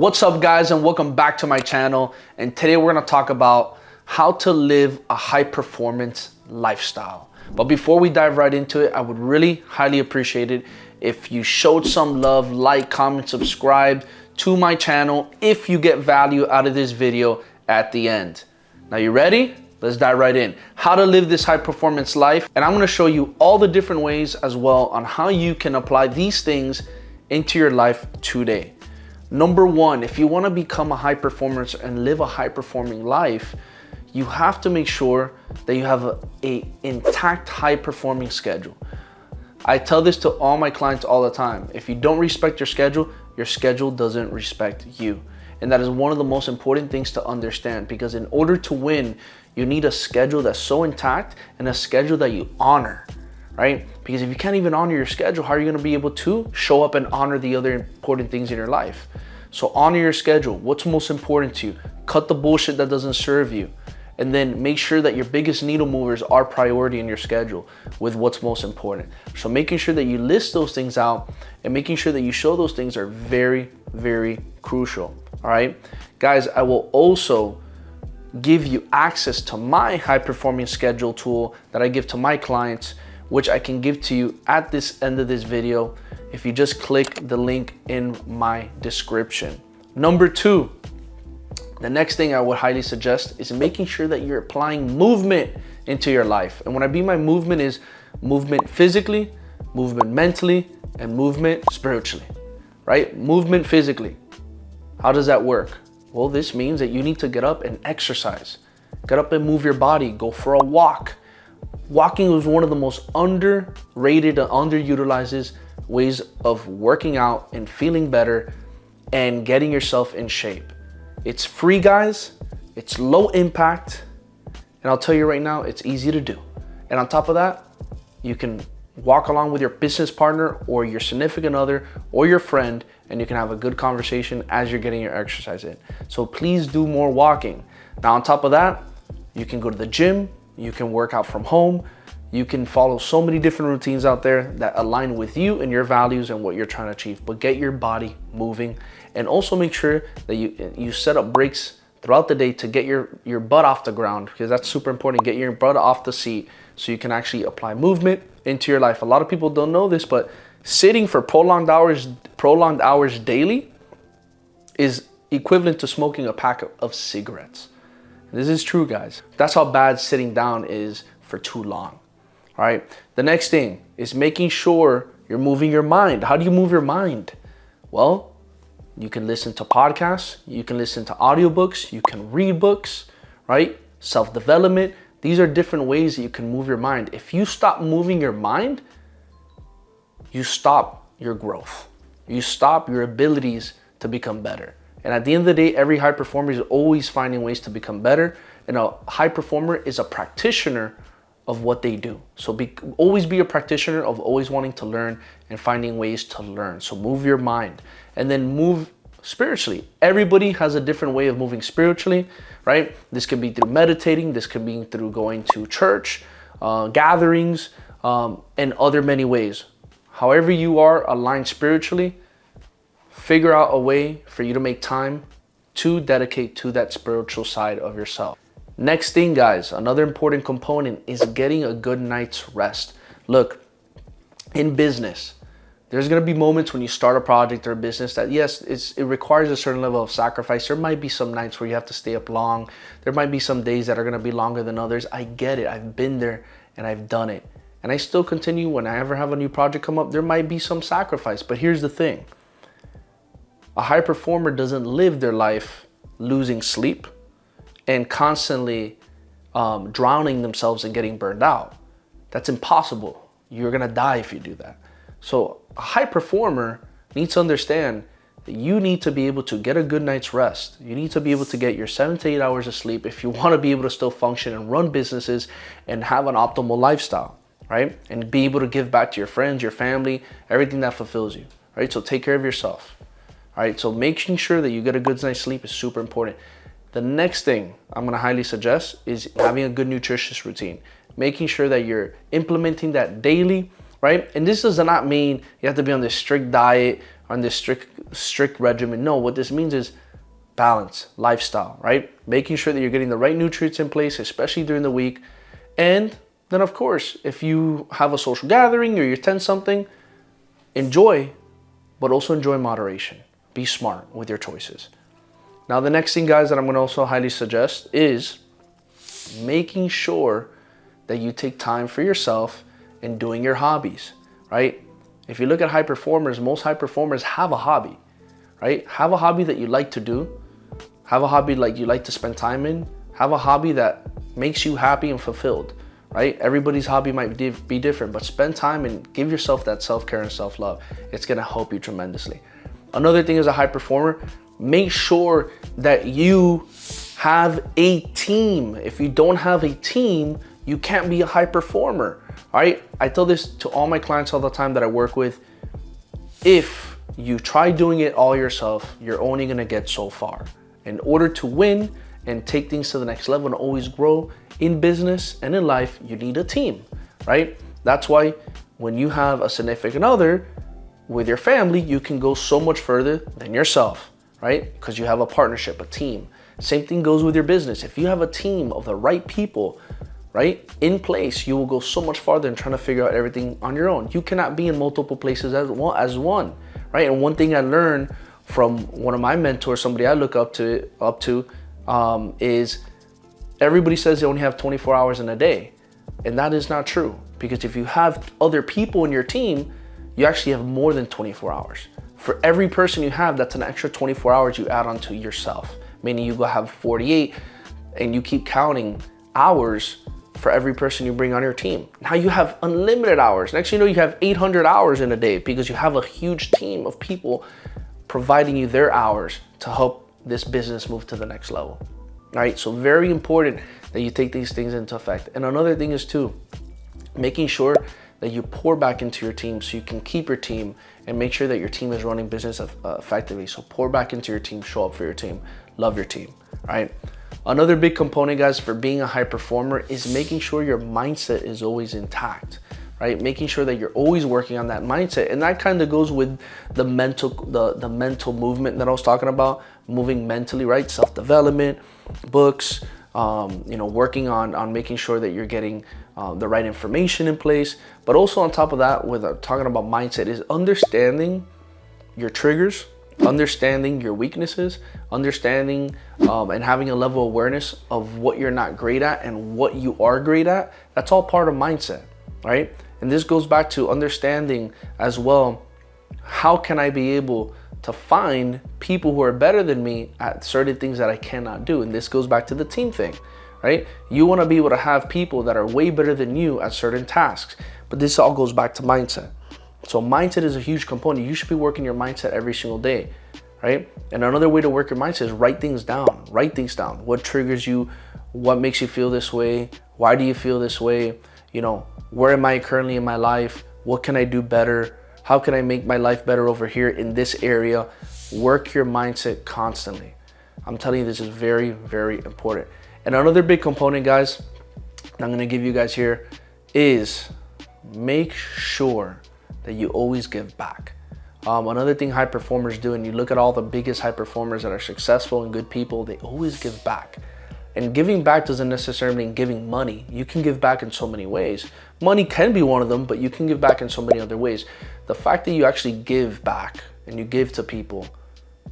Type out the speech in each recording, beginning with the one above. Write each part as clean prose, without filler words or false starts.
What's up, guys, and welcome back to my channel. And today we're going to talk about how to live a high performance lifestyle. But before we dive right into it, I would really highly appreciate it if you showed some love, like, comment, subscribe to my channel if you get value out of this video at the end. Now, you ready? Let's dive right in. How to live this high performance life. And I'm going to show you all the different ways as well on how you can apply these things into your life today. Number one, if you want to become a high performer and live a high performing life, you have to make sure that you have a intact high performing schedule. I tell this to all my clients all the time. If you don't respect your schedule doesn't respect you. And that is one of the most important things to understand, because in order to win, you need a schedule that's so intact and a schedule that you honor, right? Because if you can't even honor your schedule, how are you going to be able to show up and honor the other important things in your life? So honor your schedule. What's most important to you? Cut the bullshit that doesn't serve you. And then make sure that your biggest needle movers are priority in your schedule with what's most important. So making sure that you list those things out and making sure that you show those things are very, very crucial. All right, guys, I will also give you access to my high performing schedule tool that I give to my clients, which I can give to you at this end of this video if you just click the link in my description. Number two, the next thing I would highly suggest is making sure that you're applying movement into your life. And what I mean by movement is movement physically, movement mentally, and movement spiritually, right? Movement physically. How does that work? Well, this means that you need to get up and exercise. Get up and move your body, go for a walk. Walking is one of the most underrated and underutilized ways of working out and feeling better and getting yourself in shape. It's free, guys. It's low impact. And I'll tell you right now, it's easy to do. And on top of that, you can walk along with your business partner or your significant other or your friend, and you can have a good conversation as you're getting your exercise in. So please do more walking. Now, on top of that, you can go to the gym, you can work out from home, you can follow so many different routines out there that align with you and your values and what you're trying to achieve. But get your body moving, and also make sure that you set up breaks throughout the day to get your butt off the ground, because that's super important. Get your butt off the seat so you can actually apply movement into your life. A lot of people don't know this, but sitting for prolonged hours daily is equivalent to smoking a pack of cigarettes. This is true, guys. That's how bad sitting down is for too long. All right. The next thing is making sure you're moving your mind. How do you move your mind? Well, you can listen to podcasts, you can listen to audiobooks, you can read books, right? Self-development. These are different ways that you can move your mind. If you stop moving your mind, you stop your growth. You stop your abilities to become better. And at the end of the day, every high performer is always finding ways to become better. And a high performer is a practitioner of what they do. So always be a practitioner of always wanting to learn and finding ways to learn. So move your mind and then move spiritually. Everybody has a different way of moving spiritually, right? This can be through meditating. This can be through going to church, gatherings, and other many ways. However you are aligned spiritually, figure out a way for you to make time to dedicate to that spiritual side of yourself. Next thing, guys, another important component is getting a good night's rest. Look, in business, there's going to be moments when you start a project or a business that, yes, it requires a certain level of sacrifice. There might be some nights where you have to stay up long. There might be some days that are going to be longer than others. I get it. I've been there and I've done it. And I still continue. When I ever have a new project come up, there might be some sacrifice. But here's the thing. A high performer doesn't live their life losing sleep and constantly drowning themselves and getting burned out. That's impossible. You're gonna die if you do that. So a high performer needs to understand that you need to be able to get a good night's rest. You need to be able to get your 7 to 8 hours of sleep if you want to be able to still function and run businesses and have an optimal lifestyle, right? And be able to give back to your friends, your family, everything that fulfills you, right? So take care of yourself. All right, so making sure that you get a good night's sleep is super important. The next thing I'm gonna highly suggest is having a good nutritious routine. Making sure that you're implementing that daily, right? And this does not mean you have to be on this strict diet on this strict regimen. No, what this means is balance, lifestyle, right? Making sure that you're getting the right nutrients in place, especially during the week. And then of course, if you have a social gathering or you attend something, enjoy, but also enjoy in moderation. Be smart with your choices. Now, the next thing, guys, that I'm going to also highly suggest is making sure that you take time for yourself and doing your hobbies, right? If you look at high performers, most high performers have a hobby, right? Have a hobby that you like to do. Have a hobby like you like to spend time in. Have a hobby that makes you happy and fulfilled, right? Everybody's hobby might be different, but spend time and give yourself that self-care and self-love. It's gonna help you tremendously. Another thing as a high performer, make sure that you have a team. If you don't have a team, you can't be a high performer, all right? I tell this to all my clients all the time that I work with. If you try doing it all yourself, you're only gonna get so far. In order to win and take things to the next level and always grow in business and in life, you need a team, right? That's why when you have a significant other with your family, you can go so much further than yourself, right? Because you have a partnership, a team. Same thing goes with your business. If you have a team of the right people, right, in place, you will go so much farther than trying to figure out everything on your own. You cannot be in multiple places as one, right? And one thing I learned from one of my mentors, somebody I look up to, is everybody says they only have 24 hours in a day. And that is not true, because if you have other people in your team, you actually have more than 24 hours. For every person you have, that's an extra 24 hours you add onto yourself, meaning you go have 48 and you keep counting hours for every person you bring on your team. Now you have unlimited hours. Next thing you know, you have 800 hours in a day because you have a huge team of people providing you their hours to help this business move to the next level. All right, so very important that you take these things into effect. And another thing is too, making sure that you pour back into your team so you can keep your team and make sure that your team is running business effectively. So pour back into your team, show up for your team, love your team, all right? Another big component, guys, for being a high performer is making sure your mindset is always intact, right? Making sure that you're always working on that mindset. And that kind of goes with the mental movement that I was talking about, moving mentally, right? Self-development, books, working on making sure that you're getting the right information in place. But also on top of that, with talking about mindset, is understanding your triggers, understanding your weaknesses, understanding and having a level of awareness of what you're not great at and what you are great at. That's all part of mindset, right? And this goes back to understanding as well, how can I be able to find people who are better than me at certain things that I cannot do? And this goes back to the team thing, right? You want to be able to have people that are way better than you at certain tasks, but this all goes back to mindset. So mindset is a huge component. You should be working your mindset every single day, right? And another way to work your mindset is write things down. Write things down. What triggers you? What makes you feel this way? Why do you feel this way? Where am I currently in my life? What can I do better? How can I make my life better over here in this area? Work your mindset constantly. I'm telling you, this is very, very important. And another big component, guys, I'm going to give you guys here is make sure that you always give back. Another thing high performers do, and you look at all the biggest high performers that are successful and good people, they always give back. And giving back doesn't necessarily mean giving money. You can give back in so many ways. Money can be one of them, but you can give back in so many other ways. The fact that you actually give back and you give to people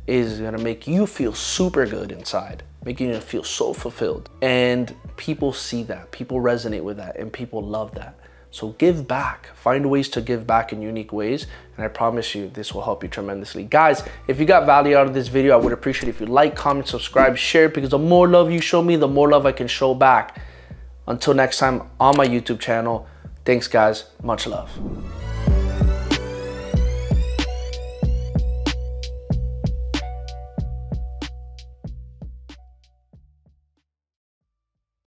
is gonna make you feel super good inside, making you feel so fulfilled. And people see that, people resonate with that, and people love that. So give back, find ways to give back in unique ways, and I promise you this will help you tremendously. Guys, if you got value out of this video, I would appreciate if you like, comment, subscribe, share it, because the more love you show me, the more love I can show back. Until next time on my YouTube channel, thanks guys, much love.